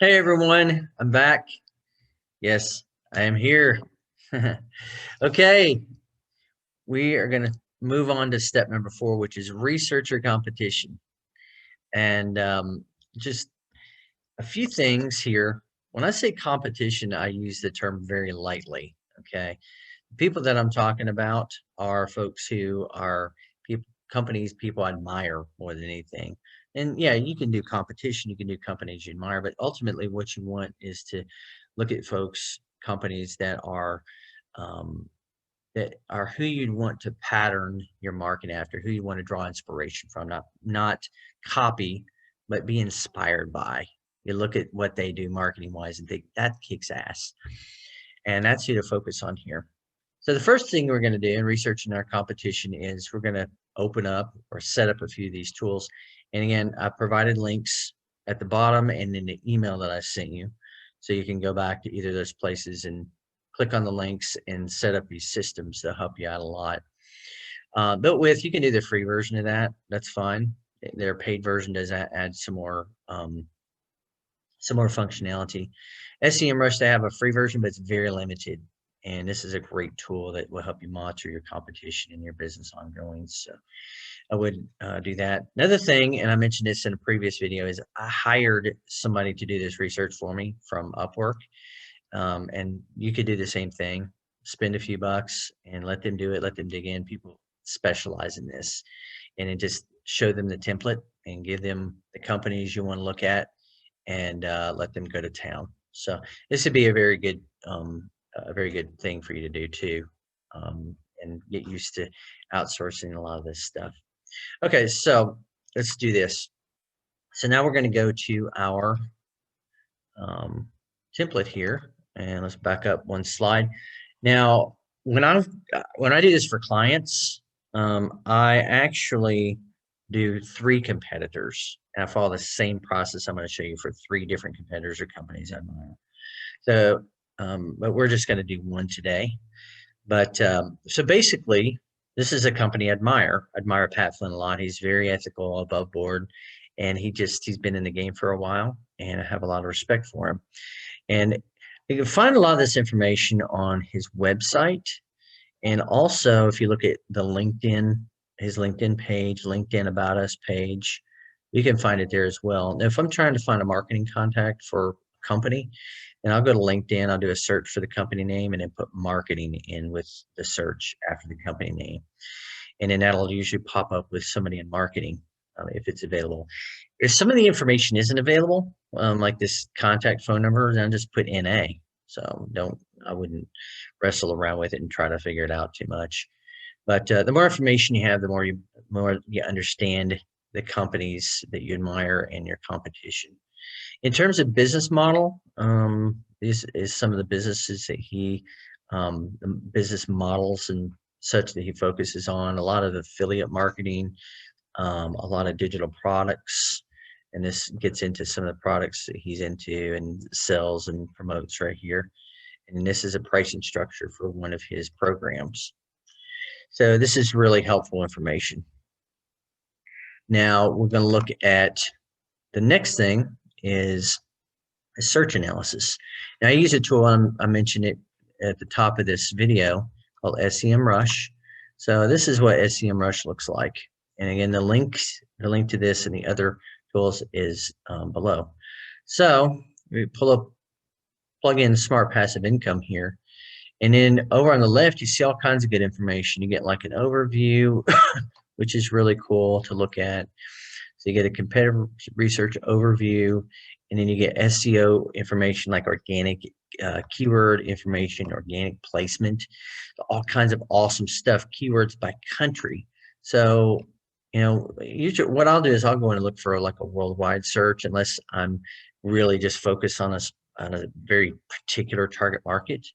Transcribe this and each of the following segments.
Hey everyone, I'm back. Yes, I am here. Okay, we are going to move on to step number 4, which is research your competition. And just a few things here. When I say competition, I use the term very lightly. Okay, the people that I'm talking about are folks who are companies people admire more than anything. And yeah, you can do competition, you can do companies you admire, but ultimately what you want is to look at folks, companies um, that are who you'd want to pattern your marketing after, who you want to draw inspiration from, not copy, but be inspired by. You look at what they do marketing wise and think that kicks ass. And that's who to focus on here. So the first thing we're going to do in researching our competition is we're going to open up or set up a few of these tools. And again, I provided links at the bottom and in the email that I sent you. So you can go back to either of those places and click on the links and set up these systems. They'll help you out a lot. But you can do the free version of that. That's fine. Their paid version does add some more functionality. SEMrush, they have a free version, but it's very limited. And this is a great tool that will help you monitor your competition and your business ongoing. So I would do that. Another thing, and I mentioned this in a previous video, is I hired somebody to do this research for me from Upwork. And you could do the same thing. Spend a few bucks and let them do it. Let them dig in. People specialize in this. And then just show them the template and give them the companies you want to look at and let them go to town. So this would be a very good thing for you to do too, and get used to outsourcing a lot of this stuff. Okay, so let's do this. So now we're going to go to our template here, and let's back up one slide. Now, when I do this for clients, I actually do 3 competitors, and I follow the same process I'm going to show you for 3 different competitors or companies I admire. So, but we're just going to do one today. But so basically, this is a company I admire. I admire Pat Flynn a lot. He's very ethical, above board, and he's been in the game for a while, and I have a lot of respect for him. And you can find a lot of this information on his website. And also, if you look at the his LinkedIn page, LinkedIn About Us page, you can find it there as well. Now, if I'm trying to find a marketing contact for a company, and I'll go to LinkedIn, I'll do a search for the company name and then put marketing in with the search after the company name. And then that'll usually pop up with somebody in marketing if it's available. If some of the information isn't available, like this contact phone number, then just put NA. So I wouldn't wrestle around with it and try to figure it out too much. But the more information you have, the more you understand the companies that you admire and your competition. In terms of business model, this is some of the businesses that the business models and such that he focuses on. A lot of affiliate marketing, a lot of digital products, and this gets into some of the products that he's into and sells and promotes right here. And this is a pricing structure for one of his programs. So this is really helpful information. Now we're going to look at the next thing is a search analysis. Now I use a tool, I mentioned it at the top of this video, called SEMrush. So this is what SEMrush looks like. And again, the link to this and the other tools is below. So we plug in Smart Passive Income here. And then over on the left, you see all kinds of good information. You get like an overview, which is really cool to look at. So you get a competitive research overview, and then you get SEO information like organic keyword information, organic placement, all kinds of awesome stuff, keywords by country. So, usually what I'll do is I'll go in and look for like a worldwide search unless I'm really just focused on a very particular target market.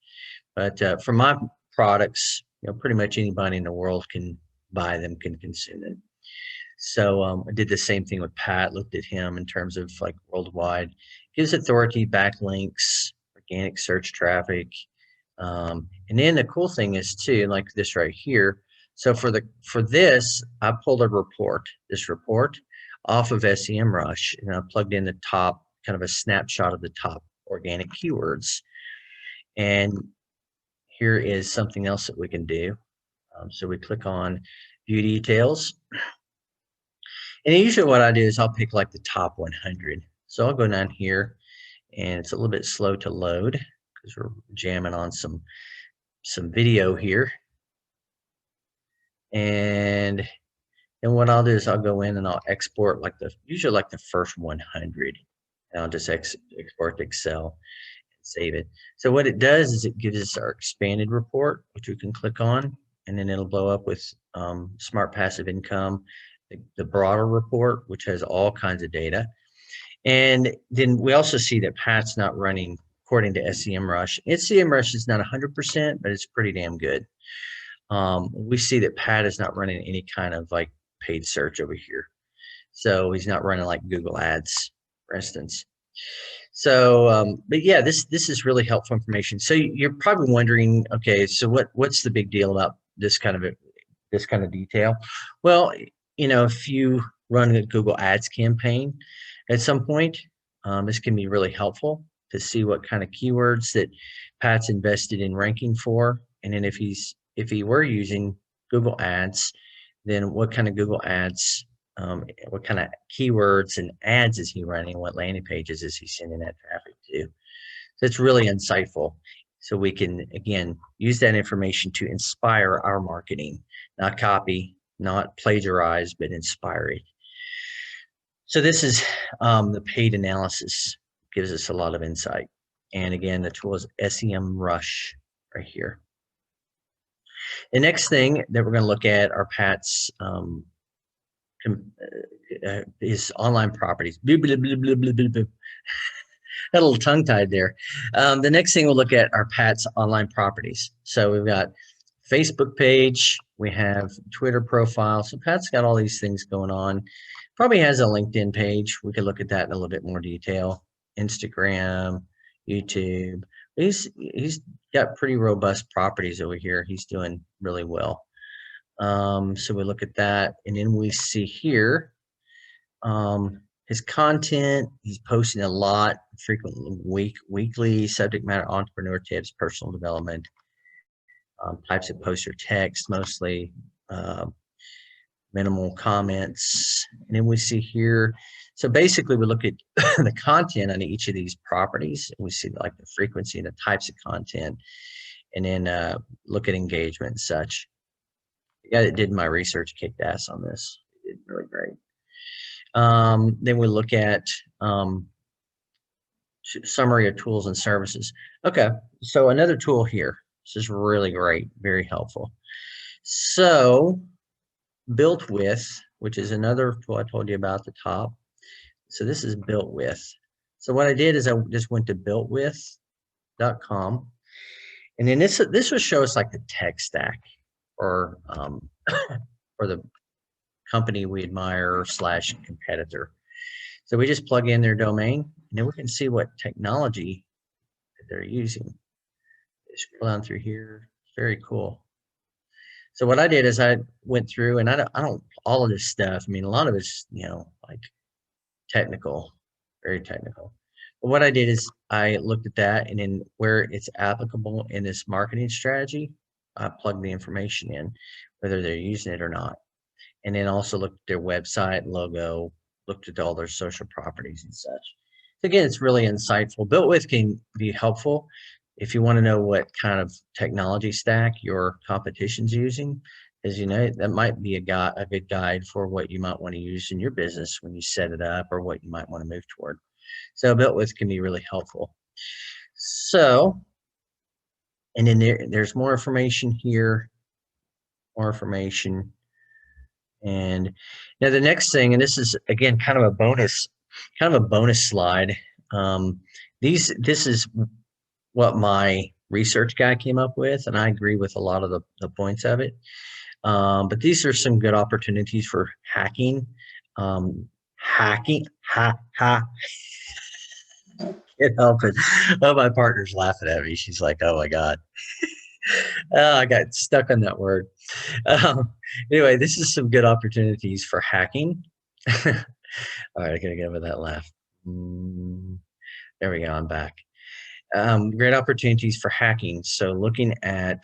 But for my products, pretty much anybody in the world can buy them, can consume them. So I did the same thing with Pat, looked at him in terms of like worldwide. Gives authority, backlinks, organic search traffic. And then the cool thing is too, like this right here. So for this, I pulled this report off of SEMrush, and I plugged in the top kind of a snapshot of the top organic keywords. And here is something else that we can do. So we click on view details. And usually what I do is I'll pick like the top 100. So I'll go down here, and it's a little bit slow to load because we're jamming on some video here. And what I'll do is I'll go in and I'll export usually like the first 100. And I'll just export to Excel and save it. So what it does is it gives us our expanded report, which we can click on, and then it'll blow up with Smart Passive Income, the broader report, which has all kinds of data. And then we also see that Pat's not running according to SEMrush. SEMrush is not 100%, but it's pretty damn good. We see that Pat is not running any kind of like paid search over here. So he's not running like Google Ads, for instance. So, but yeah, this is really helpful information. So you're probably wondering, okay, so what's the big deal about this kind of detail? Well, if you run a Google Ads campaign at some point, this can be really helpful to see what kind of keywords that Pat's invested in ranking for, and then if he were using Google Ads, then what kind of Google Ads, what kind of keywords and ads is he running? What landing pages is he sending that traffic to? So it's really insightful. So we can, again, use that information to inspire our marketing, not copy, not plagiarize, but inspire it. So this is the paid analysis, gives us a lot of insight. And again, the tool is SEMrush right here. The next thing that we're going to look at are Pat's his online properties. Had a little tongue tied there. The next thing we'll look at are Pat's online properties. So we've got Facebook page, we have Twitter profile. So Pat's got all these things going on. Probably has a LinkedIn page. We could look at that in a little bit more detail. Instagram, YouTube. He's got pretty robust properties over here. He's doing really well. So we look at that, and then we see here his content. He's posting a lot, frequently, weekly subject matter entrepreneur tips, personal development, types of posts or text, mostly minimal comments. And then we see here, so basically we look at the content on each of these properties, and we see like the frequency and the types of content, and then look at engagement and such. The guy that did my research kicked ass on this. He did really great. Then we look at summary of tools and services. Okay, so another tool here. This is really great, very helpful. So built with, which is another tool I told you about at the top. So this is built with. So what I did is I just went to builtwith.com, and then this will show us like the tech stack or for the company we admire / competitor. So we just plug in their domain, and then we can see what technology that they're using. Scroll down through here. Very cool. So what I did is I went through, and I don't all of this stuff. I mean, a lot of it's like technical, very technical. But what I did is I looked at that, and then where it's applicable in this marketing strategy, I plugged the information in, whether they're using it or not. And then also looked at their website, logo, looked at all their social properties and such. So again, it's really insightful. Built with can be helpful if you want to know what kind of technology stack your competition's using, as that might be a good guide for what you might want to use in your business when you set it up, or what you might want to move toward. So built with can be really helpful. So, and then there's more information here, more information. And now the next thing, and this is again kind of a bonus slide. This is what my research guy came up with, and I agree with a lot of the points of it. But these are some good opportunities for hacking. Can't help it. Oh, my partner's laughing at me. She's like, "Oh my God." I got stuck on that word. Anyway, this is some good opportunities for hacking. All right, I gotta get over that laugh. There we go. I'm back. Great opportunities for hacking. So looking at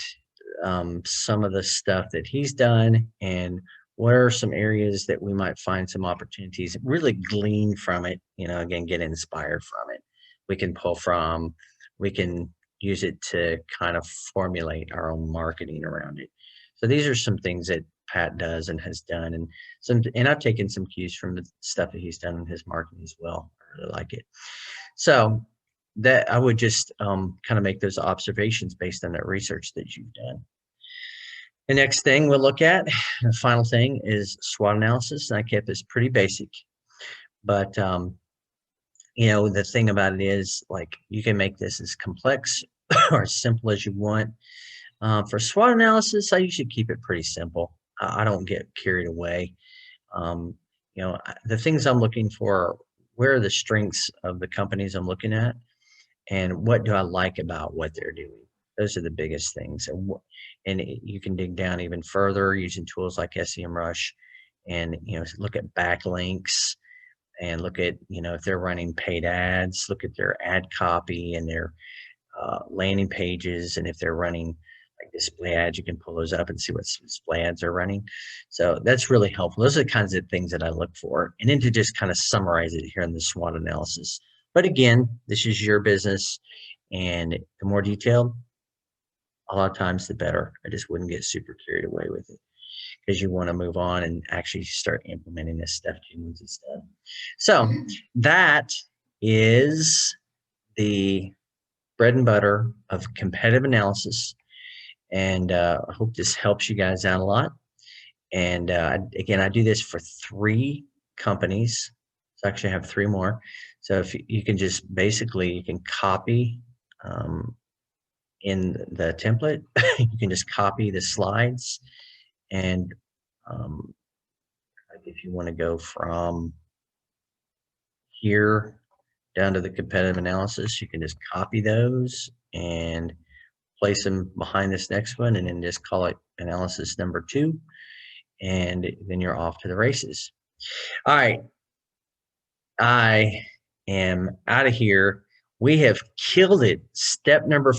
some of the stuff that he's done and what are some areas that we might find some opportunities, really glean from it, again, get inspired from it. We can pull from, we can use it to kind of formulate our own marketing around it. So these are some things that Pat does and has done, and I've taken some cues from the stuff that he's done in his marketing as well. I really like it. So that I would just kind of make those observations based on that research that you've done. The next thing we'll look at, the final thing, is SWOT analysis. And I kept this pretty basic, but the thing about it is, like, you can make this as complex or as simple as you want. For SWOT analysis, I usually keep it pretty simple. I don't get carried away. The things I'm looking for, where are the strengths of the companies I'm looking at, and what do I like about what they're doing? Those are the biggest things. And you can dig down even further using tools like SEMrush, and look at backlinks, and look at if they're running paid ads, look at their ad copy and their landing pages, and if they're running like display ads, you can pull those up and see what display ads are running. So that's really helpful. Those are the kinds of things that I look for, and then to just kind of summarize it here in the SWOT analysis. But again, this is your business, and the more detailed, a lot of times the better. I just wouldn't get super carried away with it, because you want to move on and actually start implementing this stuff once it's done. So that is the bread and butter of competitive analysis. And I hope this helps you guys out a lot. And again, I do this for 3 companies. So actually I have 3 more. So if you can just basically, you can copy in the template, you can just copy the slides. And if you want to go from here down to the competitive analysis, you can just copy those and place them behind this next one, and then just call it analysis number 2, and then you're off to the races. All right, I am out of here. We have killed it. Step number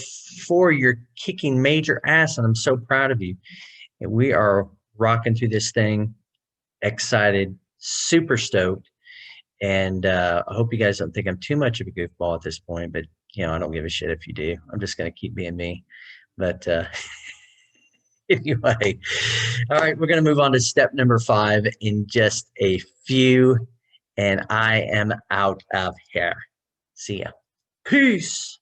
4, you're kicking major ass, and I'm so proud of you. And we are rocking through this thing, excited, super stoked. And I hope you guys don't think I'm too much of a goofball at this point, but I don't give a shit if you do. I'm just going to keep being me. But anyway, all right, we're going to move on to step number 5 in just a few, and I am out of here. See ya. Peace.